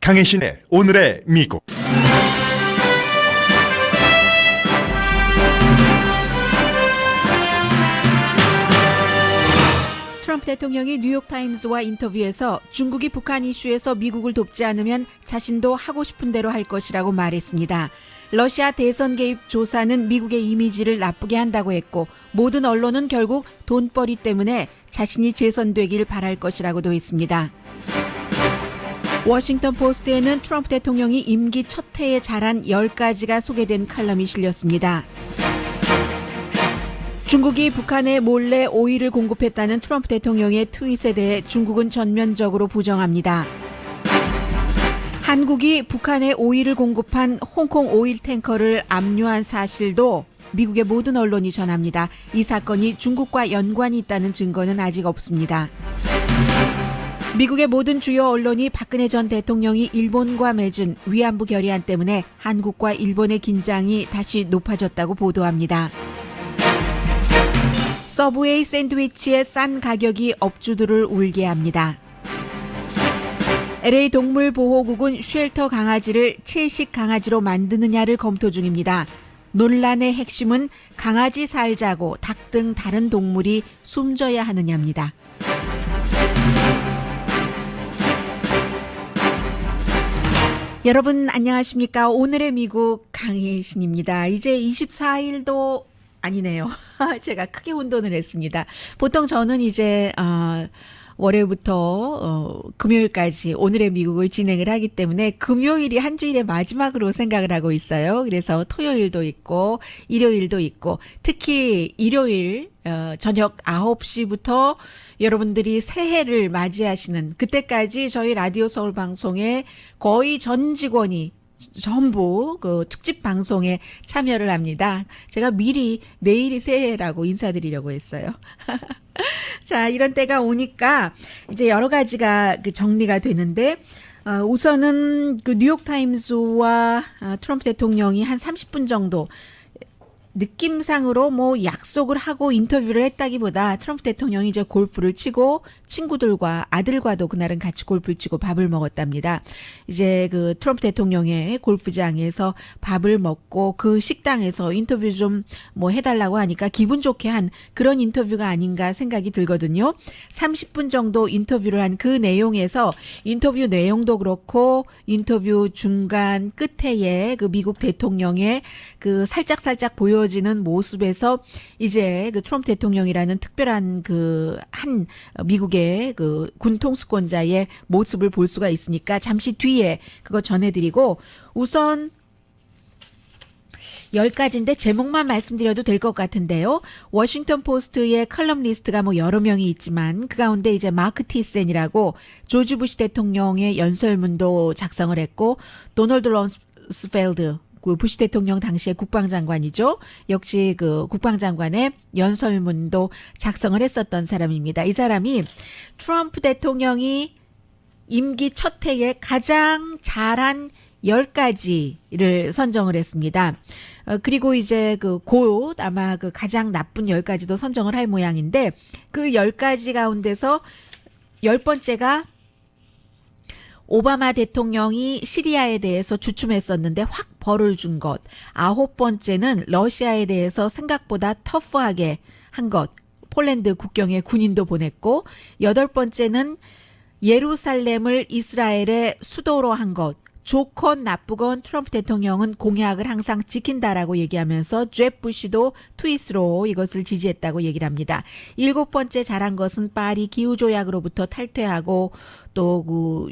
강혜신의 오늘의 미국. 트럼프 대통령이 뉴욕타임스와 인터뷰에서 중국이 북한 이슈에서 미국을 돕지 않으면 자신도 하고 싶은 대로 할 것이라고 말했습니다. 러시아 대선 개입 조사는 미국의 이미지를 나쁘게 한다고 했고 모든 언론은 결국 돈벌이 때문에 자신이 재선되길 바랄 것이라고도 했습니다. 워싱턴 포스트에는 트럼프 대통령이 임기 첫 해에 잘한 10가지가 소개된 칼럼이 실렸습니다. 중국이 북한에 몰래 오일을 공급했다는 트럼프 대통령의 트윗에 대해 중국은 전면적으로 부정합니다. 한국이 북한에 오일을 공급한 홍콩 오일 탱커를 압류한 사실도 미국의 모든 언론이 전합니다. 이 사건이 중국과 연관이 있다는 증거는 아직 없습니다. 미국의 모든 주요 언론이 박근혜 전 대통령이 일본과 맺은 위안부 결의안 때문에 한국과 일본의 긴장이 다시 높아졌다고 보도합니다. 서브웨이 샌드위치의 싼 가격이 업주들을 울게 합니다. LA 동물보호국은 쉘터 강아지를 채식 강아지로 만드느냐를 검토 중입니다. 논란의 핵심은 강아지 살자고 닭 등 다른 동물이 숨져야 하느냐입니다. 여러분 안녕하십니까? 오늘의 미국 강혜신입니다. 이제 24일도 아니네요. 제가 크게 혼돈을 했습니다. 보통 저는 이제 월요일부터 금요일까지 오늘의 미국을 진행을 하기 때문에 금요일이 한 주일의 마지막으로 생각을 하고 있어요. 그래서 토요일도 있고 일요일도 있고 특히 일요일 저녁 9시부터 여러분들이 새해를 맞이하시는 그때까지 저희 라디오 서울 방송의 거의 전 직원이 전부 그 특집 방송에 참여를 합니다. 제가 미리 내일이 새해라고 인사드리려고 했어요. 자, 이런 때가 오니까 이제 여러 가지가 그 정리가 되는데 우선은 그 뉴욕타임스와 트럼프 대통령이 한 30분 정도 느낌상으로 뭐 약속을 하고 인터뷰를 했다기보다 트럼프 대통령이 이제 골프를 치고 친구들과 아들과도 그날은 같이 골프를 치고 밥을 먹었답니다. 이제 그 트럼프 대통령의 골프장에서 밥을 먹고 그 식당에서 인터뷰 좀 뭐 해달라고 하니까 기분 좋게 한 그런 인터뷰가 아닌가 생각이 들거든요. 30분 정도 인터뷰를 한 그 내용에서 인터뷰 내용도 그렇고 인터뷰 중간 끝에의 그 미국 대통령의 그 살짝 보여지는 모습에서 이제 그 트럼프 대통령이라는 특별한 그 한 미국의 그 군 통수권자의 모습을 볼 수가 있으니까 잠시 뒤에 그거 전해드리고 우선 10가지인데 제목만 말씀드려도 될 것 같은데요. 워싱턴 포스트의 컬럼 리스트가 뭐 여러 명이 있지만 그 가운데 이제 마크 티센이라고 조지 부시 대통령의 연설문도 작성을 했고 도널드 럼스펠드 그 부시 대통령 당시의 국방장관이죠. 역시 그 국방장관의 연설문도 작성을 했었던 사람입니다. 이 사람이 트럼프 대통령이 임기 첫 해에 가장 잘한 10가지를 선정을 했습니다. 그리고 이제 곧 아마 그 가장 나쁜 10가지도 선정을 할 모양인데 그 10가지 가운데서 10번째가 오바마 대통령이 시리아에 대해서 주춤했었는데 확 벌을 준 것. 9번째는 러시아에 대해서 생각보다 터프하게 한 것. 폴란드 국경에 군인도 보냈고 8번째는 예루살렘을 이스라엘의 수도로 한 것. 좋건 나쁘건 트럼프 대통령은 공약을 항상 지킨다라고 얘기하면서 잽 부시도 트윗으로 이것을 지지했다고 얘기를 합니다. 7번째 잘한 것은 파리 기후조약으로부터 탈퇴하고 또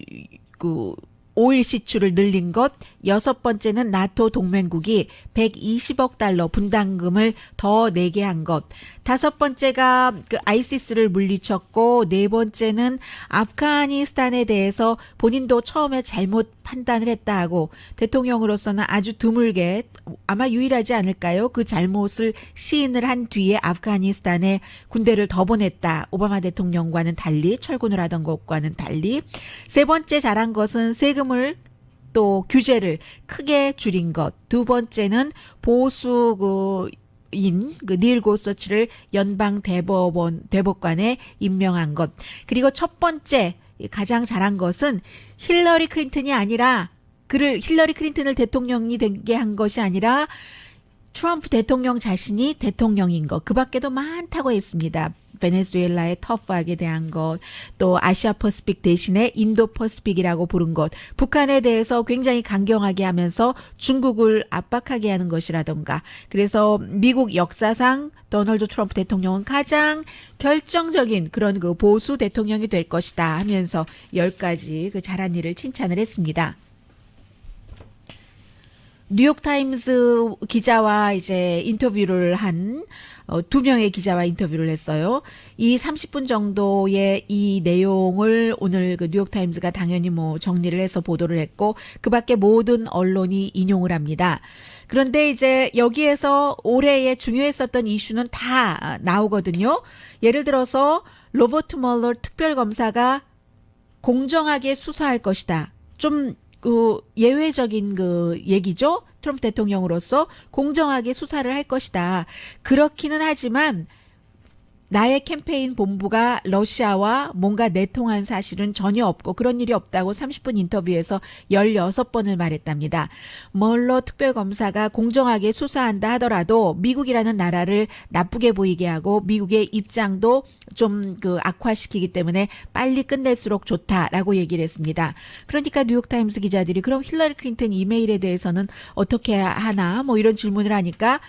오일 시추를 늘린 것. 6번째는 나토 동맹국이 120억 달러 분담금을 더 내게 한 것. 5번째가 그 아이시스를 물리쳤고 4번째는 아프가니스탄에 대해서 본인도 처음에 잘못 판단을 했다 하고 대통령으로서는 아주 드물게 아마 유일하지 않을까요? 그 잘못을 시인을 한 뒤에 아프가니스탄에 군대를 더 보냈다. 오바마 대통령과는 달리 철군을 하던 것과는 달리. 3번째 잘한 것은 세금을 또 규제를 크게 줄인 것. 2번째는 보수 닐 고서치를 연방 대법관에 임명한 것. 그리고 첫 번째 가장 잘한 것은 힐러리 클린턴이 아니라 힐러리 클린턴을 대통령이 되게 한 것이 아니라 트럼프 대통령 자신이 대통령인 것. 그 밖에도 많다고 했습니다. 베네수엘라의 터프하게 대한 것, 또 아시아 퍼시픽 대신에 인도 퍼시픽이라고 부른 것, 북한에 대해서 굉장히 강경하게 하면서 중국을 압박하게 하는 것이라던가. 그래서 미국 역사상 도널드 트럼프 대통령은 가장 결정적인 그런 그 보수 대통령이 될 것이다 하면서 10가지 그 잘한 일을 칭찬을 했습니다. 뉴욕타임스 기자와 이제 인터뷰를 한 2명의 기자와 인터뷰를 했어요. 이 30분 정도의 이 내용을 오늘 그 뉴욕타임스가 당연히 뭐 정리를 해서 보도를 했고 그 밖에 모든 언론이 인용을 합니다. 그런데 이제 여기에서 올해에 중요했었던 이슈는 다 나오거든요. 예를 들어서 로버트 멀러 특별검사가 공정하게 수사할 것이다. 좀 그 예외적인 그 얘기죠. 트럼프 대통령으로서 공정하게 수사를 할 것이다. 그렇기는 하지만 나의 캠페인 본부가 러시아와 뭔가 내통한 사실은 전혀 없고 그런 일이 없다고 30분 인터뷰에서 16번을 말했답니다. 멀러 특별검사가 공정하게 수사한다 하더라도 미국이라는 나라를 나쁘게 보이게 하고 미국의 입장도 좀 그 악화시키기 때문에 빨리 끝낼수록 좋다라고 얘기를 했습니다. 그러니까 뉴욕타임스 기자들이 그럼 힐러리 클린턴 이메일에 대해서는 어떻게 하나 뭐 이런 질문을 하니까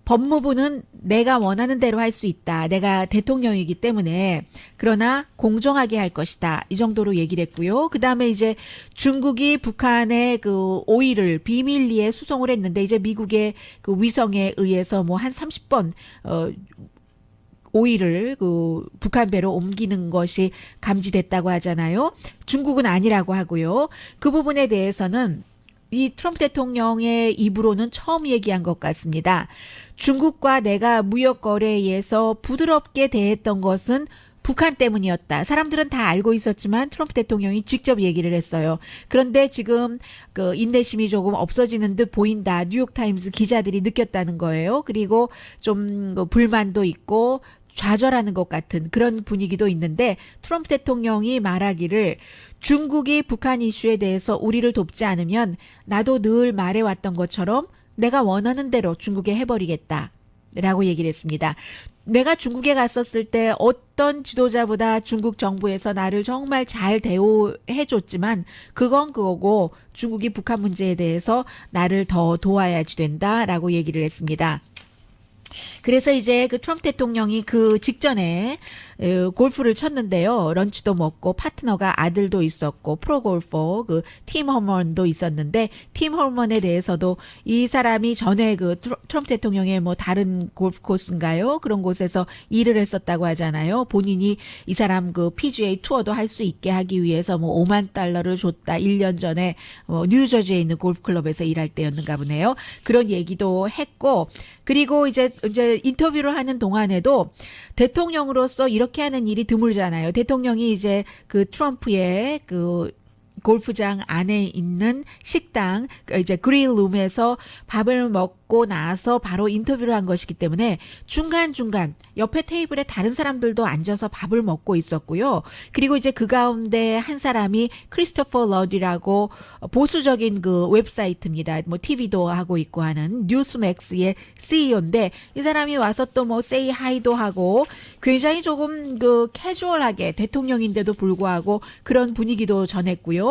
법무부는 내가 원하는 대로 할 수 있다. 내가 대통령이기 때문에 그러나 공정하게 할 것이다. 이 정도로 얘기를 했고요. 그다음에 이제 중국이 북한의 그 오일을 비밀리에 수송을 했는데 이제 미국의 그 위성에 의해서 뭐 한 30번 오일을 그 북한 배로 옮기는 것이 감지됐다고 하잖아요. 중국은 아니라고 하고요. 그 부분에 대해서는 이 트럼프 대통령의 입으로는 처음 얘기한 것 같습니다. 중국과 내가 무역 거래에서 부드럽게 대했던 것은 북한 때문이었다. 사람들은 다 알고 있었지만 트럼프 대통령이 직접 얘기를 했어요. 그런데 지금 그 인내심이 조금 없어지는 듯 보인다. 뉴욕타임스 기자들이 느꼈다는 거예요. 그리고 좀 불만도 있고 좌절하는 것 같은 그런 분위기도 있는데 트럼프 대통령이 말하기를 중국이 북한 이슈에 대해서 우리를 돕지 않으면 나도 늘 말해왔던 것처럼 내가 원하는 대로 중국에 해버리겠다. 라고 얘기를 했습니다. 내가 중국에 갔었을 때 어떤 지도자보다 중국 정부에서 나를 정말 잘 대우해줬지만 그건 그거고 중국이 북한 문제에 대해서 나를 더 도와야지 된다라고 얘기를 했습니다. 그래서 이제 그 트럼프 대통령이 그 직전에 골프를 쳤는데요. 런치도 먹고 파트너가 아들도 있었고 프로골퍼 그 팀 허먼도 있었는데 팀 허먼에 대해서도 이 사람이 전에 그 트럼프 대통령의 뭐 다른 골프 코스인가요? 그런 곳에서 일을 했었다고 하잖아요. 본인이 이 사람 그 PGA 투어도 할 수 있게 하기 위해서 뭐 $5만 줬다. 1년 전에 뉴저지에 있는 골프 클럽에서 일할 때였는가 보네요. 그런 얘기도 했고 그리고 이제 인터뷰를 하는 동안에도 대통령으로서 이렇게 하는 일이 드물잖아요. 대통령이 이제 그 트럼프의 그 골프장 안에 있는 식당 이제 그릴룸에서 밥을 먹고 나서 바로 인터뷰를 한 것이기 때문에 중간중간 옆에 테이블에 다른 사람들도 앉아서 밥을 먹고 있었고요. 그리고 이제 그 가운데 한 사람이 크리스토퍼 러디라고 보수적인 그 웹사이트입니다. 뭐 TV도 하고 있고 하는 뉴스맥스의 CEO인데 이 사람이 와서 또 뭐 세이 하이도 하고 굉장히 조금 그 캐주얼하게 대통령인데도 불구하고 그런 분위기도 전했고요.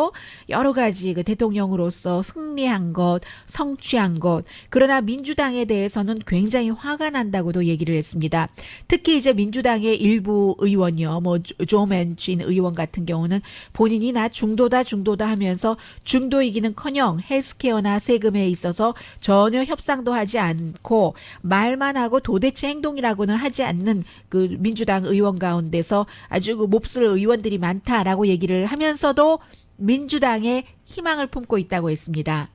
여러 가지 그 대통령으로서 승리한 것, 성취한 것. 그러나 민주당에 대해서는 굉장히 화가 난다고도 얘기를 했습니다. 특히 이제 민주당의 일부 의원이요. 뭐 조 맨친 의원 같은 경우는 본인이 나 중도다 하면서 중도이기는커녕 헬스케어나 세금에 있어서 전혀 협상도 하지 않고 말만 하고 도대체 행동이라고는 하지 않는 그 민주당 의원 가운데서 아주 그 몹쓸 의원들이 많다라고 얘기를 하면서도 민주당에 희망을 품고 있다고 했습니다.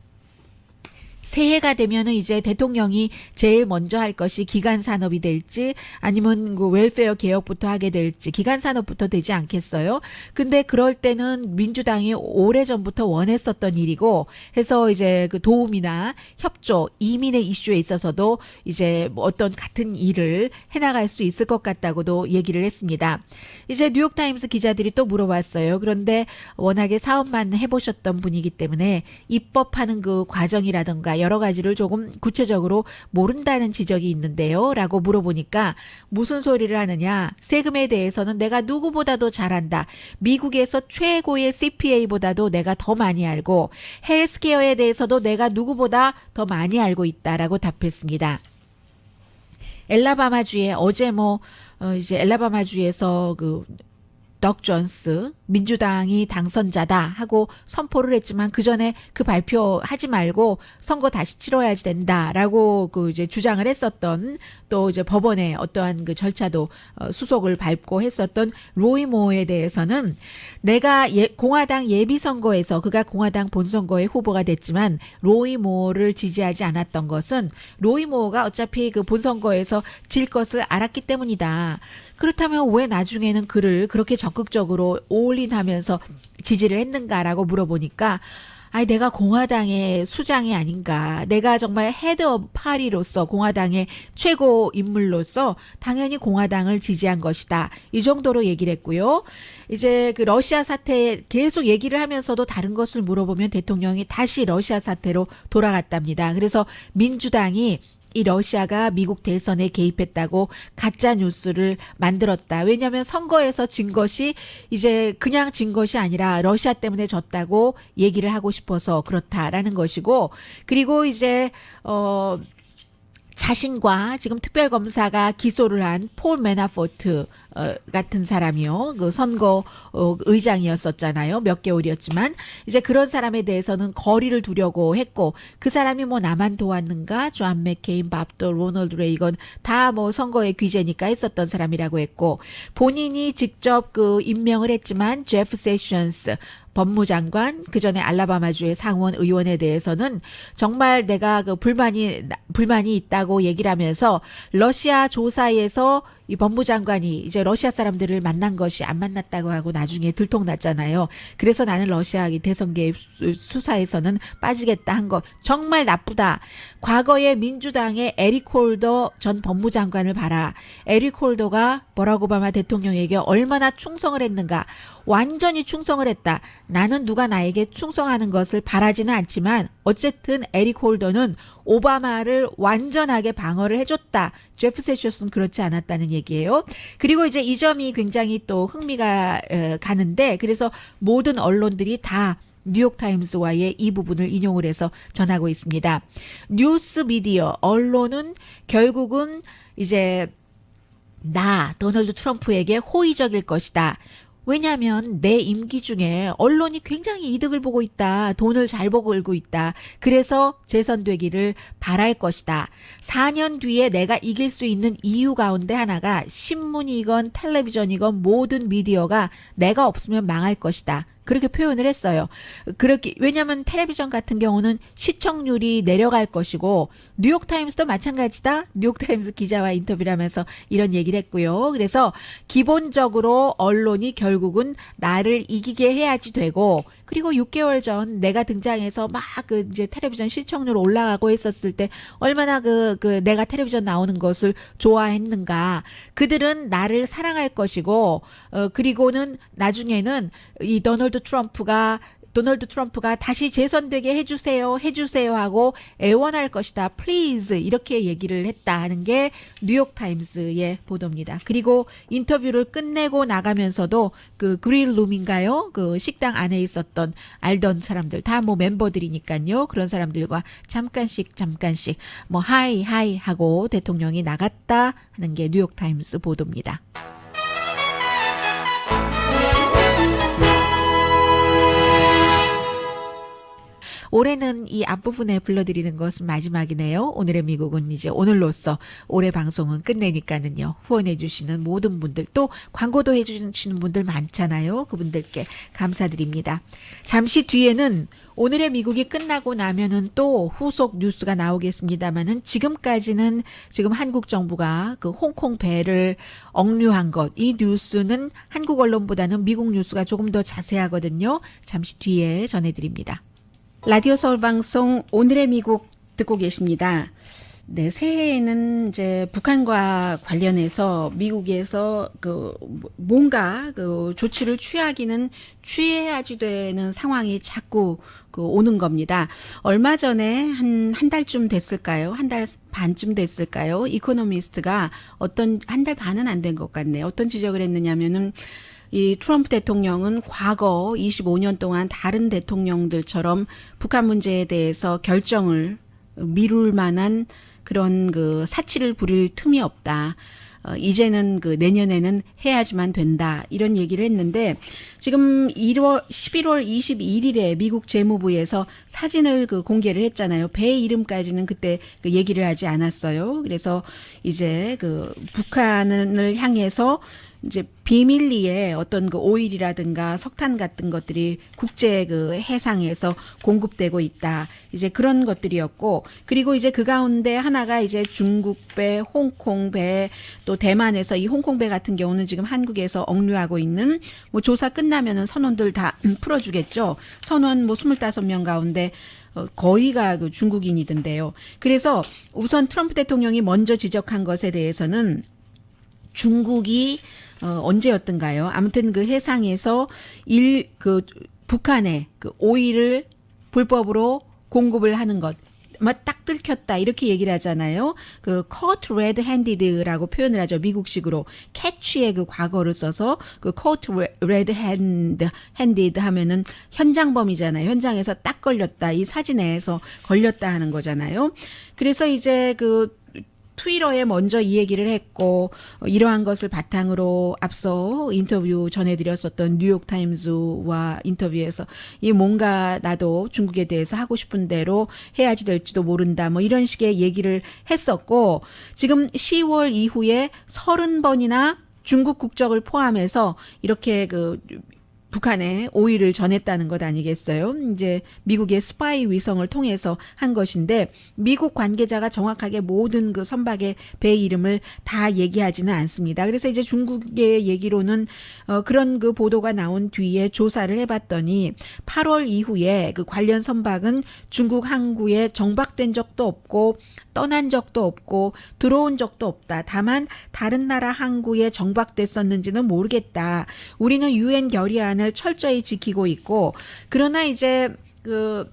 새해가 되면은 이제 대통령이 제일 먼저 할 것이 기간 산업이 될지 아니면 그 웰페어 개혁부터 하게 될지 기간 산업부터 되지 않겠어요? 근데 그럴 때는 민주당이 오래전부터 원했었던 일이고 해서 이제 그 도움이나 협조, 이민의 이슈에 있어서도 이제 뭐 어떤 같은 일을 해나갈 수 있을 것 같다고도 얘기를 했습니다. 이제 뉴욕타임스 기자들이 또 물어봤어요. 그런데 워낙에 사업만 해보셨던 분이기 때문에 입법하는 그 과정이라든가 여러 가지를 조금 구체적으로 모른다는 지적이 있는데요. 라고 물어보니까 무슨 소리를 하느냐. 세금에 대해서는 내가 누구보다도 잘한다. 미국에서 최고의 CPA보다도 내가 더 많이 알고 헬스케어에 대해서도 내가 누구보다 더 많이 알고 있다라고 답했습니다. 엘라바마주에 어제 이제 엘라바마주에서 덕 존스 민주당이 당선자다 하고 선포를 했지만 그 전에 그 발표하지 말고 선거 다시 치러야지 된다라고 이제 주장을 했었던 또 이제 법원의 어떠한 그 절차도 수속을 밟고 했었던 로이 모어에 대해서는 내가 공화당 예비 선거에서 그가 공화당 본선거의 후보가 됐지만 로이 모어를 지지하지 않았던 것은 로이 모어가 어차피 그 본선거에서 질 것을 알았기 때문이다. 그렇다면 왜 나중에는 그를 그렇게 적극적으로 올인하면서 지지를 했는가라고 물어보니까 내가 공화당의 수장이 아닌가. 내가 정말 헤드 오브 파리로서 공화당의 최고 인물로서 당연히 공화당을 지지한 것이다. 이 정도로 얘기를 했고요. 이제 그 러시아 사태 계속 얘기를 하면서도 다른 것을 물어보면 대통령이 다시 러시아 사태로 돌아갔답니다. 그래서 민주당이 이 러시아가 미국 대선에 개입했다고 가짜 뉴스를 만들었다. 왜냐하면 선거에서 진 것이 이제 그냥 진 것이 아니라 러시아 때문에 졌다고 얘기를 하고 싶어서 그렇다라는 것이고, 그리고 이제 자신과 지금 특별검사가 기소를 한 폴 매나포트 같은 사람이요. 그 선거 의장이었었잖아요. 몇 개월이었지만 이제 그런 사람에 대해서는 거리를 두려고 했고, 그 사람이 뭐 나만 도왔는가? 존 맥케인, 밥도, 로널드 레이건 다 뭐 선거의 귀재니까 했었던 사람이라고 했고, 본인이 직접 임명을 했지만 제프 세션스 법무장관, 그 전에 알라바마주의 상원 의원에 대해서는 정말 내가 불만이 있다고 얘기를 하면서 러시아 조사에서 이 법무장관이 이제 러시아 사람들을 만난 것이 안 만났다고 하고 나중에 들통났잖아요. 그래서 나는 러시아 대선 개입 수사에서는 빠지겠다 한 거 정말 나쁘다. 과거에 민주당의 에릭 홀더 전 법무장관을 봐라. 에릭 홀더가 버락 오바마 대통령에게 얼마나 충성을 했는가. 완전히 충성을 했다. 나는 누가 나에게 충성하는 것을 바라지는 않지만 어쨌든 에릭 홀더는 오바마를 완전하게 방어를 해줬다. 제프 세션스는 그렇지 않았다는 얘기예요. 그리고 이제 이 점이 굉장히 또 흥미가 가는데, 그래서 모든 언론들이 다 뉴욕타임스와의 이 부분을 인용을 해서 전하고 있습니다. 뉴스 미디어, 언론은 결국은 이제 도널드 트럼프에게 호의적일 것이다. 왜냐하면 내 임기 중에 언론이 굉장히 이득을 보고 있다. 돈을 잘 벌고 있다. 그래서 재선되기를 바랄 것이다. 4년 뒤에 내가 이길 수 있는 이유 가운데 하나가 신문이건 텔레비전이건 모든 미디어가 내가 없으면 망할 것이다. 그렇게 표현을 했어요. 왜냐하면 텔레비전 같은 경우는 시청률이 내려갈 것이고, 뉴욕타임스도 마찬가지다. 뉴욕타임스 기자와 인터뷰를 하면서 이런 얘기를 했고요. 그래서 기본적으로 언론이 결국은 나를 이기게 해야지 되고, 그리고 6개월 전 내가 등장해서 막 이제 텔레비전 시청률 올라가고 했었을 때 얼마나 내가 텔레비전 나오는 것을 좋아했는가. 그들은 나를 사랑할 것이고, 그리고는 나중에는 이 도널드 트럼프가 다시 재선되게 해주세요 하고 애원할 것이다. please 이렇게 얘기를 했다 하는 게 뉴욕타임스의 보도입니다. 그리고 인터뷰를 끝내고 나가면서도 그릴룸인가요? 그 식당 안에 있었던 알던 사람들 다 뭐 멤버들이니까요. 그런 사람들과 잠깐씩 뭐 하이 하고 대통령이 나갔다 하는 게 뉴욕타임스 보도입니다. 올해는 이 앞부분에 불러드리는 것은 마지막이네요. 오늘의 미국은 이제 오늘로써 올해 방송은 끝내니까는요. 후원해 주시는 모든 분들, 또 광고도 해 주시는 분들 많잖아요. 그분들께 감사드립니다. 잠시 뒤에는 오늘의 미국이 끝나고 나면은 또 후속 뉴스가 나오겠습니다만은 지금까지는 지금 한국 정부가 그 홍콩 배를 억류한 것, 이 뉴스는 한국 언론보다는 미국 뉴스가 조금 더 자세하거든요. 잠시 뒤에 전해드립니다. 라디오 서울 방송 오늘의 미국 듣고 계십니다. 네, 새해에는 이제 북한과 관련해서 미국에서 그 뭔가 그 조치를 취하기는 취해야지 되는 상황이 자꾸 그 오는 겁니다. 얼마 전에 한 달쯤 됐을까요? 한 달 반쯤 됐을까요? 이코노미스트가 한 달 반은 안 된 것 같네요. 어떤 지적을 했느냐면은 이 트럼프 대통령은 과거 25년 동안 다른 대통령들처럼 북한 문제에 대해서 결정을 미룰 만한 그런 그 사치를 부릴 틈이 없다. 이제는 그 내년에는 해야지만 된다. 이런 얘기를 했는데 지금 11월 21일에 미국 재무부에서 사진을 그 공개를 했잖아요. 배 이름까지는 그때 그 얘기를 하지 않았어요. 그래서 이제 그 북한을 향해서 이제 비밀리에 어떤 그 오일이라든가 석탄 같은 것들이 국제 그 해상에서 공급되고 있다. 이제 그런 것들이었고, 그리고 이제 그 가운데 하나가 이제 중국 배, 홍콩 배, 또 대만에서 이 홍콩 배 같은 경우는 지금 한국에서 억류하고 있는 뭐 조사 끝나면은 선원들 다 풀어주겠죠. 선원 뭐 25명 가운데 거의가 그 중국인이던데요. 그래서 우선 트럼프 대통령이 먼저 지적한 것에 대해서는 중국이 언제였던가요? 아무튼 그 해상에서 북한에 그 오일을 불법으로 공급을 하는 것. 딱 들켰다 이렇게 얘기를 하잖아요. 그 caught red-handed라고 표현을 하죠. 미국식으로 catch의 그 과거를 써서 그 caught red-handed 하면은 현장범이잖아요. 현장에서 딱 걸렸다. 이 사진에서 걸렸다 하는 거잖아요. 그래서 이제 그 트위터에 먼저 이 얘기를 했고, 이러한 것을 바탕으로 앞서 인터뷰 전해드렸었던 뉴욕타임즈와 인터뷰에서 이 뭔가 나도 중국에 대해서 하고 싶은 대로 해야지 될지도 모른다 뭐 이런 식의 얘기를 했었고, 지금 10월 이후에 30번이나 중국 국적을 포함해서 이렇게 그 북한에 오일을 전했다는 것 아니겠어요? 이제 미국의 스파이 위성을 통해서 한 것인데 미국 관계자가 정확하게 모든 그 선박의 배 이름을 다 얘기하지는 않습니다. 그래서 이제 중국의 얘기로는 그런 그 보도가 나온 뒤에 조사를 해봤더니 8월 이후에 그 관련 선박은 중국 항구에 정박된 적도 없고 떠난 적도 없고 들어온 적도 없다. 다만 다른 나라 항구에 정박됐었는지는 모르겠다. 우리는 유엔 결의안을 철저히 지키고 있고, 그러나 이제 그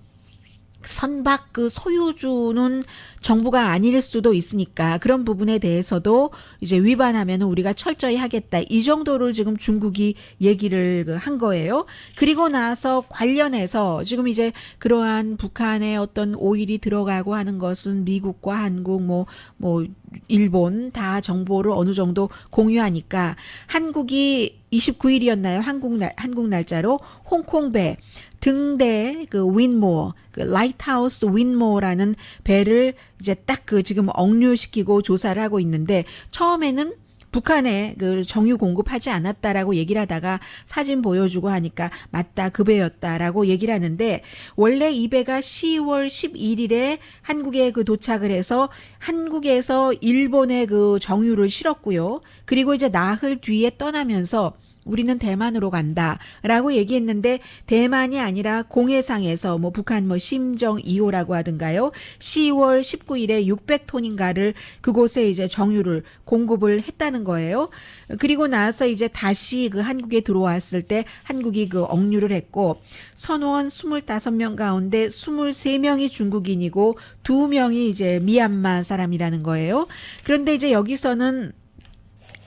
선박 그 소유주는 정부가 아닐 수도 있으니까 그런 부분에 대해서도 이제 위반하면 우리가 철저히 하겠다. 이 정도를 지금 중국이 얘기를 한 거예요. 그리고 나서 관련해서 지금 이제 그러한 북한의 어떤 오일이 들어가고 하는 것은 미국과 한국 뭐 일본 다 정보를 어느 정도 공유하니까 한국이 29일이었나요? 한국 날짜로 홍콩배 등대 그 윈모어, 그 라이트하우스 윈모어라는 배를 이제 딱 그 지금 억류시키고 조사를 하고 있는데, 처음에는 북한에 그 정유 공급하지 않았다라고 얘기를 하다가 사진 보여주고 하니까 맞다, 그 배였다라고 얘기를 하는데, 원래 이 배가 10월 11일에 한국에 그 도착을 해서 한국에서 일본에 그 정유를 실었고요. 그리고 이제 나흘 뒤에 떠나면서 우리는 대만으로 간다라고 얘기했는데, 대만이 아니라 공해상에서 뭐 북한 뭐 심정 2호라고 하던가요? 10월 19일에 600톤인가를 그곳에 이제 정유를 공급을 했다는 거예요. 그리고 나서 이제 다시 그 한국에 들어왔을 때 한국이 그 억류를 했고, 선원 25명 가운데 23명이 중국인이고 2명이 이제 미얀마 사람이라는 거예요. 그런데 이제 여기서는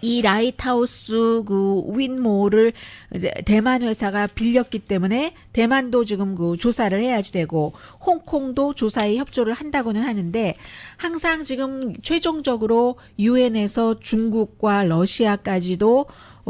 이 라이트하우스 그 윈모를 대만 회사가 빌렸기 때문에 대만도 지금 그 조사를 해야지 되고, 홍콩도 조사에 협조를 한다고는 하는데, 항상 지금 최종적으로 유엔에서 중국과 러시아까지도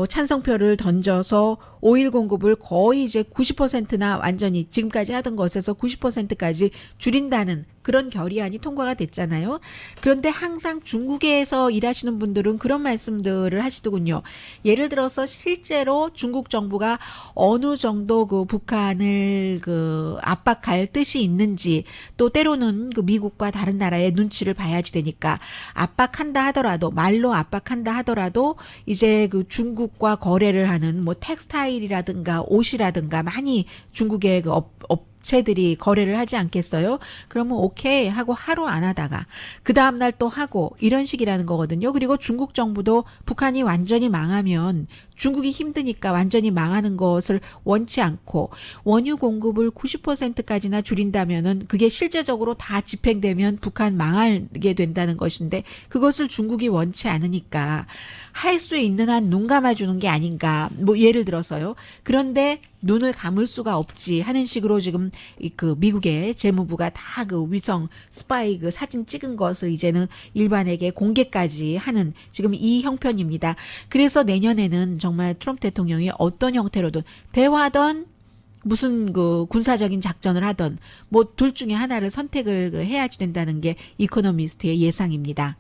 찬성표를 던져서 오일 공급을 거의 이제 90%나 완전히 지금까지 하던 것에서 90%까지 줄인다는 그런 결의안이 통과가 됐잖아요. 그런데 항상 중국에서 일하시는 분들은 그런 말씀들을 하시더군요. 예를 들어서 실제로 중국 정부가 어느 정도 그 북한을 그 압박할 뜻이 있는지, 또 때로는 그 미국과 다른 나라의 눈치를 봐야지 되니까 압박한다 하더라도, 말로 압박한다 하더라도 이제 그 중국과 거래를 하는 뭐 텍스타일이라든가 옷이라든가 많이 중국의 그 업체들이 거래를 하지 않겠어요? 그러면 오케이 하고 하루 안 하다가 그 다음날 또 하고 이런 식이라는 거거든요. 그리고 중국 정부도 북한이 완전히 망하면 중국이 힘드니까 완전히 망하는 것을 원치 않고 원유 공급을 90%까지나 줄인다면은 그게 실제적으로 다 집행되면 북한 망하게 된다는 것인데 그것을 중국이 원치 않으니까 할 수 있는 한 눈 감아주는 게 아닌가. 뭐 예를 들어서요. 그런데 눈을 감을 수가 없지 하는 식으로 지금 그 미국의 재무부가 다 그 위성 스파이 그 사진 찍은 것을 이제는 일반에게 공개까지 하는 지금 이 형편입니다. 그래서 내년에는 정말 트럼프 대통령이 어떤 형태로든 대화든 무슨 그 군사적인 작전을 하든 뭐 둘 중에 하나를 선택을 해야지 된다는 게 이코노미스트의 예상입니다.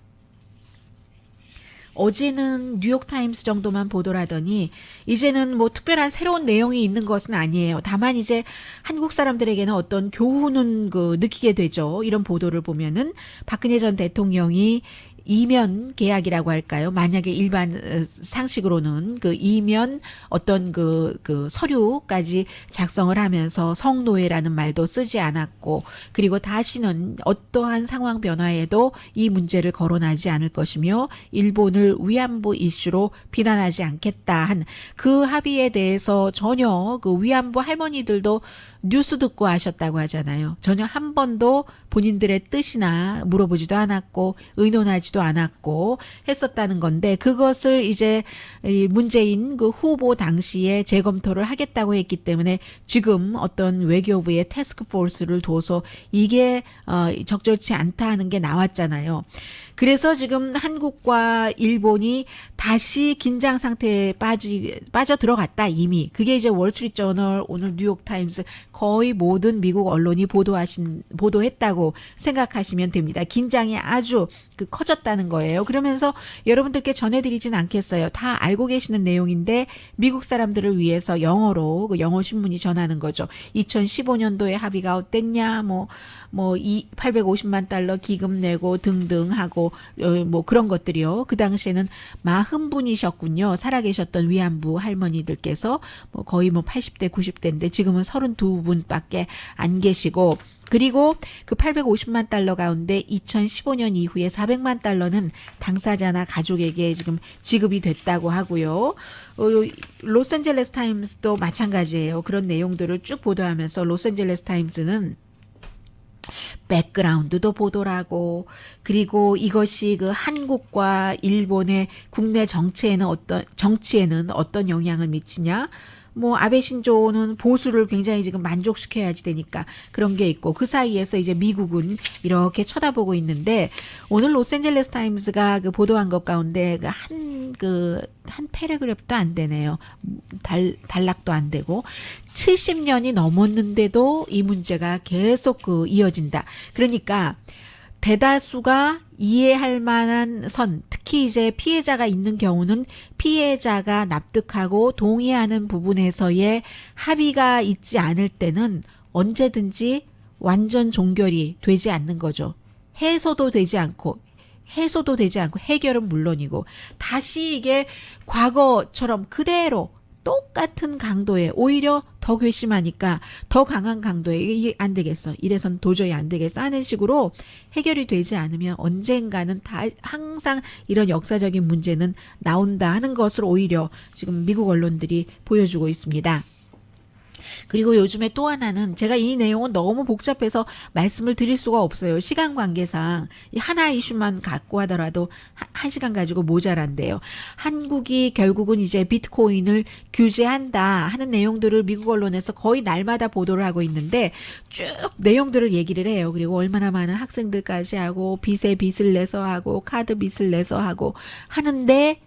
어제는 뉴욕타임스 정도만 보도를 하더니 이제는 뭐 특별한 새로운 내용이 있는 것은 아니에요. 다만 이제 한국 사람들에게는 어떤 교훈은 그 느끼게 되죠. 이런 보도를 보면은 박근혜 전 대통령이 이면 계약이라고 할까요? 만약에 일반 상식으로는 그 이면 어떤 그 서류까지 작성을 하면서 성노예라는 말도 쓰지 않았고, 그리고 다시는 어떠한 상황 변화에도 이 문제를 거론하지 않을 것이며 일본을 위안부 이슈로 비난하지 않겠다 한 그 합의에 대해서 전혀 그 위안부 할머니들도 뉴스 듣고 하셨다고 하잖아요. 전혀 한 번도 본인들의 뜻이나 물어보지도 않았고 의논하지도 않았고 했었다는 건데, 그것을 이제 이 문재인 그 후보 당시에 재검토를 하겠다고 했기 때문에 지금 어떤 외교부의 태스크포스를 둬서 이게 적절치 않다 하는 게 나왔잖아요. 그래서 지금 한국과 일본이 다시 긴장 상태에 빠져 들어갔다 이미. 그게 이제 월스트리트저널, 오늘 뉴욕타임스 거의 모든 미국 언론이 보도했다고 생각하시면 됩니다. 긴장이 아주 커졌다는 거예요. 그러면서 여러분들께 전해드리진 않겠어요. 다 알고 계시는 내용인데 미국 사람들을 위해서 영어로 그 영어 신문이 전하는 거죠. 2015년도에 합의가 어땠냐, 뭐 850만 달러 기금 내고 등등 하고 뭐 그런 것들이요. 그 당시에는 40분이셨군요. 살아계셨던 위안부 할머니들께서 뭐 거의 뭐 80대 90대인데 지금은 32분밖에 안 계시고, 그리고 그 850만 달러 가운데 2015년 이후에 400만 달러는 당사자나 가족에게 지금 지급이 됐다고 하고요. 로스앤젤레스 타임스도 마찬가지예요. 그런 내용들을 쭉 보도하면서 로스앤젤레스 타임스는 백그라운드도 보도를 하고, 그리고 이것이 그 한국과 일본의 국내 정치에는 어떤 영향을 미치냐, 뭐 아베 신조는 보수를 굉장히 지금 만족시켜야지 되니까 그런 게 있고, 그 사이에서 이제 미국은 이렇게 쳐다보고 있는데, 오늘 로스앤젤레스 타임스가 그 보도한 것 가운데 한 패러그래프도 안 되네요. 단락도 안 되고 70년이 넘었는데도 이 문제가 계속 이어진다. 그러니까 대다수가 이해할 만한 선, 특히 이제 피해자가 있는 경우는 피해자가 납득하고 동의하는 부분에서의 합의가 있지 않을 때는 언제든지 완전 종결이 되지 않는 거죠. 해소도 되지 않고 해결은 물론이고 다시 이게 과거처럼 그대로 똑같은 강도에, 오히려 더 괘씸하니까 더 강한 강도에 이게 안 되겠어, 이래선 도저히 안 되겠어 하는 식으로 해결이 되지 않으면 언젠가는 다 항상 이런 역사적인 문제는 나온다 하는 것을 오히려 지금 미국 언론들이 보여주고 있습니다. 그리고 요즘에 또 하나는, 제가 이 내용은 너무 복잡해서 말씀을 드릴 수가 없어요. 시간 관계상 하나 이슈만 갖고 하더라도 한 시간 가지고 모자란데요. 한국이 결국은 이제 비트코인을 규제한다 하는 내용들을 미국 언론에서 거의 날마다 보도를 하고 있는데 쭉 내용들을 얘기를 해요. 그리고 얼마나 많은 학생들까지 하고 빚에 빚을 내서 하고 카드 빚을 내서 하고 하는데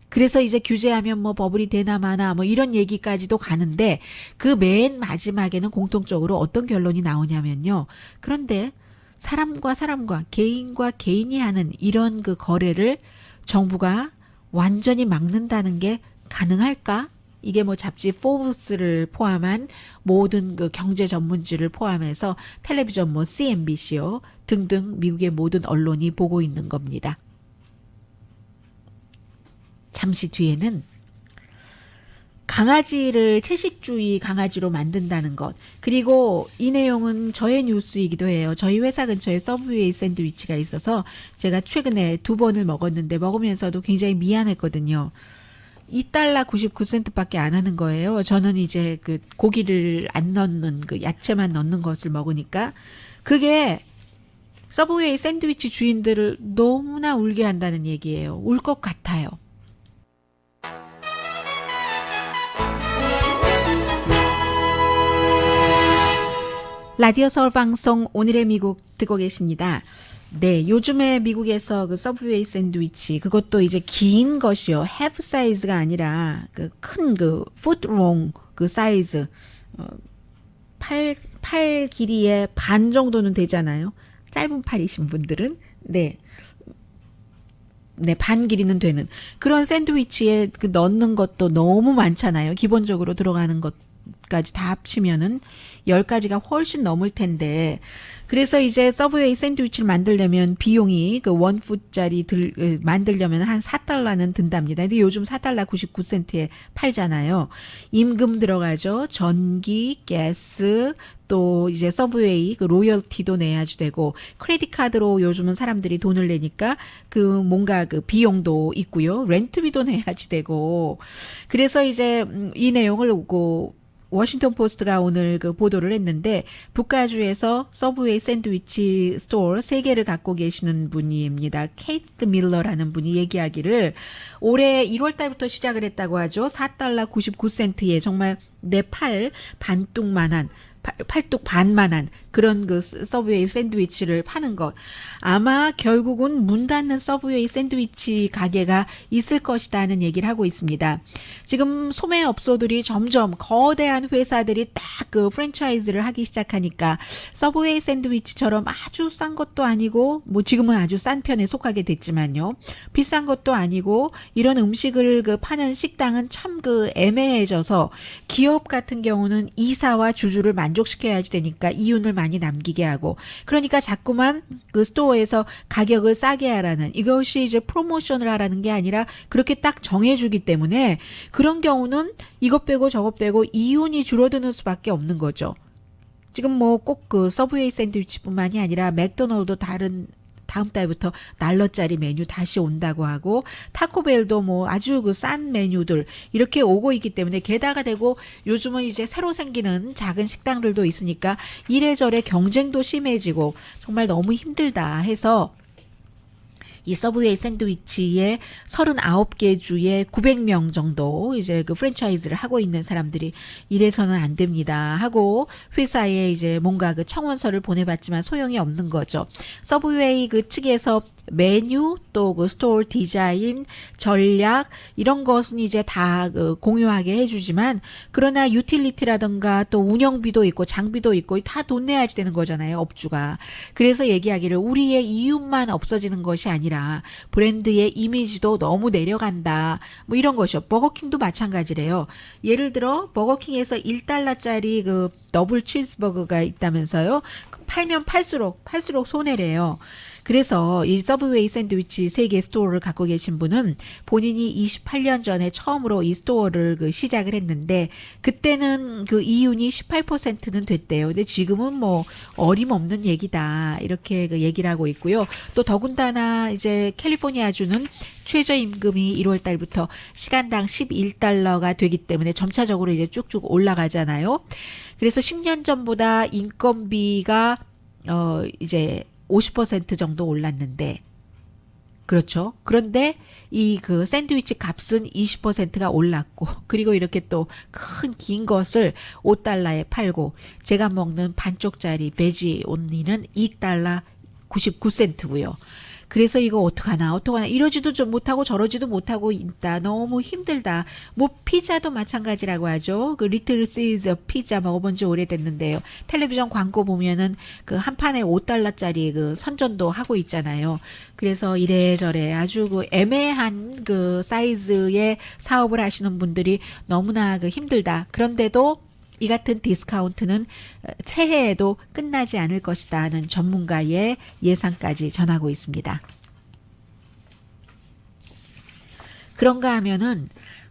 그래서 이제 규제하면 뭐 버블이 되나 마나 뭐 이런 얘기까지도 가는데 그 맨 마지막에는 공통적으로 어떤 결론이 나오냐면요. 그런데 사람과 사람과 개인과 개인이 하는 이런 그 거래를 정부가 완전히 막는다는 게 가능할까? 이게 뭐 잡지 포브스를 포함한 모든 그 경제 전문지를 포함해서 텔레비전 뭐 CNBC요 등등 미국의 모든 언론이 보고 있는 겁니다. 잠시 뒤에는 강아지를 채식주의 강아지로 만든다는 것. 그리고 이 내용은 저의 뉴스이기도 해요. 저희 회사 근처에 서브웨이 샌드위치가 있어서 제가 최근에 2번을 먹었는데 먹으면서도 굉장히 미안했거든요. $2 99센트밖에 안 하는 거예요. 저는 이제 그 고기를 안 넣는 그 야채만 넣는 것을 먹으니까 그게 서브웨이 샌드위치 주인들을 너무나 울게 한다는 얘기예요. 울 것 같아요. 라디오 서울 방송 오늘의 미국 듣고 계십니다. 네, 요즘에 미국에서 그 서브웨이 샌드위치 그것도 이제 긴 것이요. half 사이즈가 아니라 그 큰 그 풋롱 그 사이즈 팔 길이의 반 정도는 되잖아요. 짧은 팔이신 분들은 네, 반 길이는 되는 그런 샌드위치에 그 넣는 것도 너무 많잖아요. 기본적으로 들어가는 것까지 다 합치면은 10가지가 훨씬 넘을 텐데 그래서 이제 서브웨이 샌드위치를 만들려면 비용이 그 원풋짜리 만들려면 한 $4는 든답니다. 근데 요즘 $4 99센트에 팔잖아요. 임금 들어가죠. 전기, 가스, 또 이제 서브웨이 그 로열티도 내야지 되고 크레딧 카드로 요즘은 사람들이 돈을 내니까 그 뭔가 그 비용도 있고요. 렌트비도 내야지 되고 그래서 이제 이 내용을 그 워싱턴 포스트가 오늘 그 보도를 했는데 북가주에서 서브웨이 샌드위치 스토어 3개를 갖고 계시는 분입니다. 케이트 밀러라는 분이 얘기하기를 올해 1월 달부터 시작을 했다고 하죠. $4 99센트에 정말 내 팔 반뚝만한 팔뚝 반만한 그런 그 서브웨이 샌드위치를 파는 것. 아마 결국은 문 닫는 서브웨이 샌드위치 가게가 있을 것이다 하는 얘기를 하고 있습니다. 지금 소매업소들이 점점 거대한 회사들이 딱 그 프랜차이즈를 하기 시작하니까 서브웨이 샌드위치처럼 아주 싼 것도 아니고 뭐 지금은 아주 싼 편에 속하게 됐지만요. 비싼 것도 아니고 이런 음식을 그 파는 식당은 참 그 애매해져서 기업 같은 경우는 이사와 주주를 만족시켜야지 되니까 이윤을 많이 남기게 하고 그러니까 자꾸만 그 스토어에서 가격을 싸게 하라는 이것이 이제 프로모션을 하라는 게 아니라 그렇게 딱 정해주기 때문에 그런 경우는 이것 빼고 저것 빼고 이윤이 줄어드는 수밖에 없는 거죠. 지금 뭐 꼭 그 서브웨이 샌드위치뿐만이 아니라 맥도날드도 다음 달부터 $1짜리 메뉴 다시 온다고 하고 타코벨도 뭐 아주 그 싼 메뉴들 이렇게 오고 있기 때문에 게다가 되고 요즘은 이제 새로 생기는 작은 식당들도 있으니까 이래저래 경쟁도 심해지고 정말 너무 힘들다 해서 이 서브웨이 샌드위치의 39개 주에 900명 정도 이제 그 프랜차이즈를 하고 있는 사람들이 이래서는 안 됩니다 하고 회사에 이제 뭔가 그 청원서를 보내봤지만 소용이 없는 거죠. 서브웨이 그 측에서 메뉴 또 그 스토어 디자인 전략 이런 것은 이제 다 그 공유하게 해주지만 그러나 유틸리티라든가 또 운영비도 있고 장비도 있고 다 돈 내야지 되는 거잖아요 업주가. 그래서 얘기하기를 우리의 이윤만 없어지는 것이 아니라 브랜드의 이미지도 너무 내려간다 뭐 이런 것이요. 버거킹도 마찬가지래요. 예를 들어 버거킹에서 $1짜리 그 더블 치즈버거가 있다면서요. 팔면 팔수록 손해래요. 그래서 이 서브웨이 샌드위치 3개 스토어를 갖고 계신 분은 본인이 28년 전에 처음으로 이 스토어를 그 시작을 했는데 그때는 그 이윤이 18%는 됐대요. 근데 지금은 뭐 어림없는 얘기다. 이렇게 그 얘기를 하고 있고요. 또 더군다나 이제 캘리포니아주는 최저임금이 1월 달부터 시간당 $11가 되기 때문에 점차적으로 이제 쭉쭉 올라가잖아요. 그래서 10년 전보다 인건비가 이제 50% 정도 올랐는데 그렇죠. 그런데 이 그 샌드위치 값은 20%가 올랐고 그리고 이렇게 또 큰 긴 것을 $5에 팔고 제가 먹는 반쪽짜리 베지 온리는 $2 99센트고요. 그래서 이거 어떡하나 이러지도 좀 못하고 저러지도 못하고 있다. 너무 힘들다. 뭐 피자도 마찬가지라고 하죠. 그 리틀 시즈 피자 먹어본 지 오래됐는데요. 텔레비전 광고 보면은 그 한 판에 $5짜리 그 선전도 하고 있잖아요. 그래서 이래저래 아주 그 애매한 그 사이즈의 사업을 하시는 분들이 너무나 그 힘들다. 그런데도 이 같은 디스카운트는 새해에도 끝나지 않을 것이다는 전문가의 예상까지 전하고 있습니다. 그런가 하면은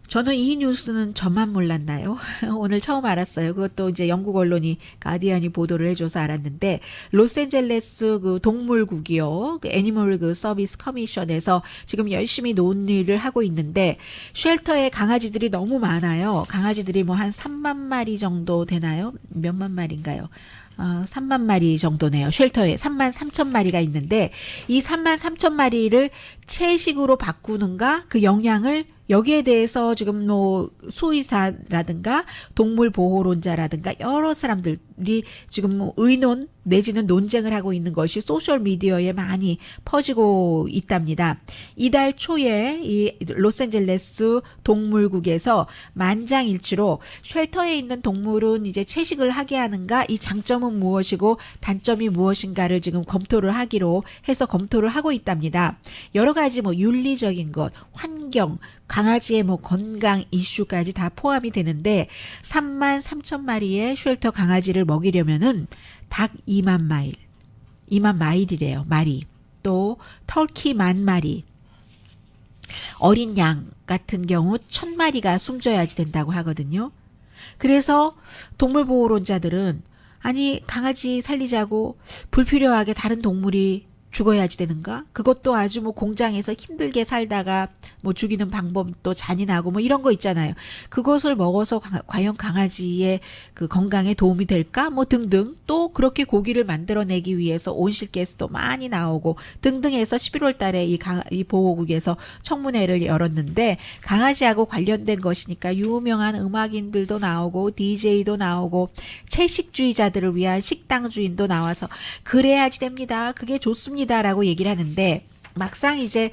저는 이 뉴스는 저만 몰랐나요? 오늘 처음 알았어요. 그것도 이제 영국 언론이 가디언이 보도를 해줘서 알았는데 로스앤젤레스 그 동물국이요, 그 애니멀 그 서비스 커미션에서 지금 열심히 논의를 하고 있는데 쉘터에 강아지들이 너무 많아요. 강아지들이 뭐 한 3만 마리 정도 되나요? 몇만 마리인가요? 3만 마리 정도네요. 쉘터에 3만 3천 마리가 있는데 이 3만 3천 마리를 채식으로 바꾸는가 그 영향을 여기에 대해서 지금 뭐 수의사라든가 동물 보호론자라든가 여러 사람들이 지금 뭐 의논 내지는 논쟁을 하고 있는 것이 소셜 미디어에 많이 퍼지고 있답니다. 이달 초에 이 로스앤젤레스 동물국에서 만장일치로 쉘터에 있는 동물은 이제 채식을 하게 하는가, 이 장점은 무엇이고 단점이 무엇인가를 지금 검토를 하기로 해서 검토를 하고 있답니다. 여러 가지 뭐 윤리적인 것, 환경, 강아지의 뭐 건강 이슈까지 다 포함이 되는데 3만 3천 마리의 쉘터 강아지를 먹이려면은 닭 2만 마일, 2만 마일이래요. 마리. 또 터키 10,000마리. 어린 양 같은 경우 1,000마리가 숨져야지 된다고 하거든요. 그래서 동물보호론자들은 아니 강아지 살리자고 불필요하게 다른 동물이 죽어야지 되는가? 그것도 아주 뭐 공장에서 힘들게 살다가 뭐 죽이는 방법도 잔인하고 뭐 이런 거 있잖아요. 그것을 먹어서 과연 강아지의 그 건강에 도움이 될까? 뭐 등등. 또 그렇게 고기를 만들어내기 위해서 온실가스도 많이 나오고 등등 해서 11월 달에 이 보호국에서 청문회를 열었는데 강아지하고 관련된 것이니까 유명한 음악인들도 나오고 DJ도 나오고 채식주의자들을 위한 식당 주인도 나와서 그래야지 됩니다. 그게 좋습니다. 라고 얘기를 하는데 막상 이제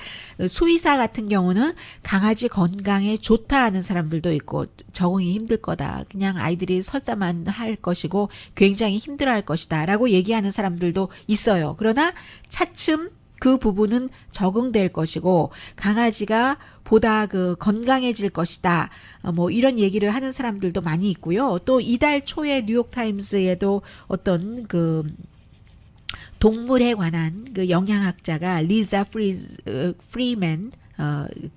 수의사 같은 경우는 강아지 건강에 좋다 하는 사람들도 있고 적응이 힘들 거다. 그냥 아이들이 설사만 할 것이고 굉장히 힘들어할 것이다 라고 얘기하는 사람들도 있어요. 그러나 차츰 그 부분은 적응될 것이고 강아지가 보다 그 건강해질 것이다. 뭐 이런 얘기를 하는 사람들도 많이 있고요. 또 이달 초에 뉴욕타임스에도 어떤 그 동물에 관한 그 영양학자가 리자 프리맨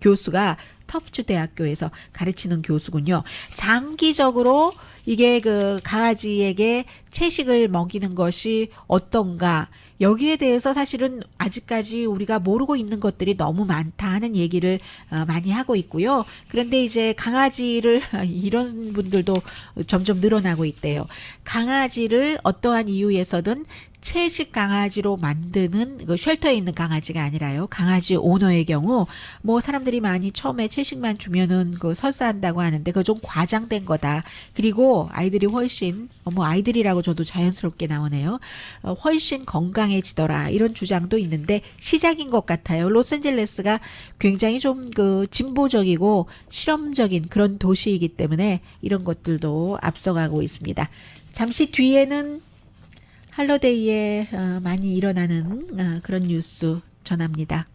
교수가 터프츠 대학교에서 가르치는 교수군요. 장기적으로 이게 그 강아지에게 채식을 먹이는 것이 어떤가, 여기에 대해서 사실은 아직까지 우리가 모르고 있는 것들이 너무 많다 하는 얘기를 많이 하고 있고요. 그런데 이제 강아지를 이런 분들도 점점 늘어나고 있대요. 강아지를 어떠한 이유에서든 채식 강아지로 만드는 그 쉘터에 있는 강아지가 아니라요. 강아지 오너의 경우 뭐 사람들이 많이 처음에 채식만 주면은 그 설사한다고 하는데 그거 좀 과장된 거다. 그리고 아이들이 훨씬 뭐 아이들이라고 저도 자연스럽게 나오네요. 훨씬 건강해지더라. 이런 주장도 있는데 시작인 것 같아요. 로스앤젤레스가 굉장히 좀 그 진보적이고 실험적인 그런 도시이기 때문에 이런 것들도 앞서가고 있습니다. 잠시 뒤에는 할러데이에 많이 일어나는 그런 뉴스 전합니다.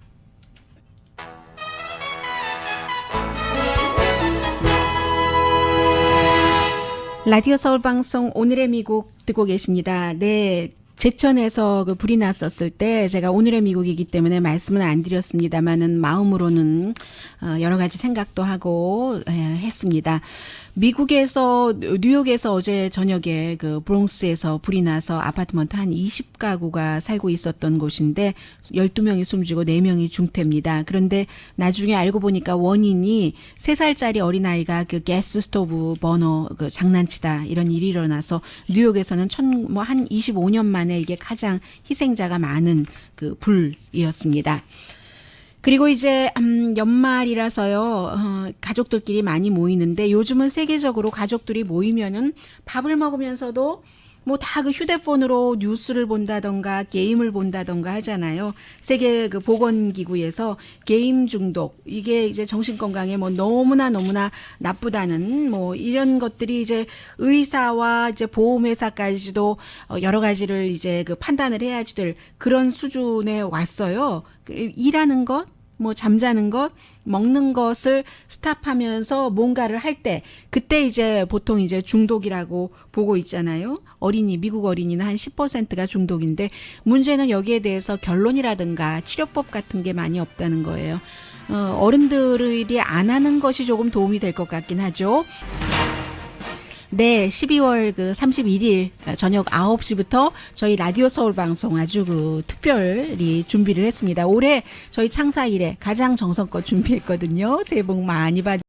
라디오 서울 방송 오늘의 미국 듣고 계십니다. 네. 제천에서 그 불이 났었을 때 제가 오늘의 미국이기 때문에 말씀은 안 드렸습니다만은 마음으로는 여러 가지 생각도 하고 했습니다. 미국에서 뉴욕에서 어제 저녁에 그 브롱스에서 불이 나서 아파트먼트 한 20가구가 살고 있었던 곳인데 12명이 숨지고 4명이 중태입니다. 그런데 나중에 알고 보니까 원인이 3살짜리 어린아이가 그 가스 스토브 버너 그 장난치다 이런 일이 일어나서 뉴욕에서는 한 25년 만에 이게 가장 희생자가 많은 그 불이었습니다. 그리고 이제 연말이라서요. 가족들끼리 많이 모이는데 요즘은 세계적으로 가족들이 모이면은 밥을 먹으면서도 뭐 다 그 휴대폰으로 뉴스를 본다던가 게임을 본다던가 하잖아요. 세계 그 보건기구에서 게임 중독 이게 이제 정신 건강에 뭐 너무나 나쁘다는 뭐 이런 것들이 이제 의사와 이제 보험회사까지도 여러 가지를 이제 그 판단을 해야지 될 그런 수준에 왔어요. 일하는 것 뭐 잠자는 것, 먹는 것을 스탑하면서 뭔가를 할 때 그때 이제 보통 이제 중독이라고 보고 있잖아요. 미국 어린이는 한 10%가 중독인데 문제는 여기에 대해서 결론이라든가 치료법 같은 게 많이 없다는 거예요. 어른들이 안 하는 것이 조금 도움이 될 것 같긴 하죠. 네, 12월 그 31일 저녁 9시부터 저희 라디오 서울 방송 아주 그 특별히 준비를 했습니다. 올해 저희 창사 이래 가장 정성껏 준비했거든요. 새해 복 많이 받으세요.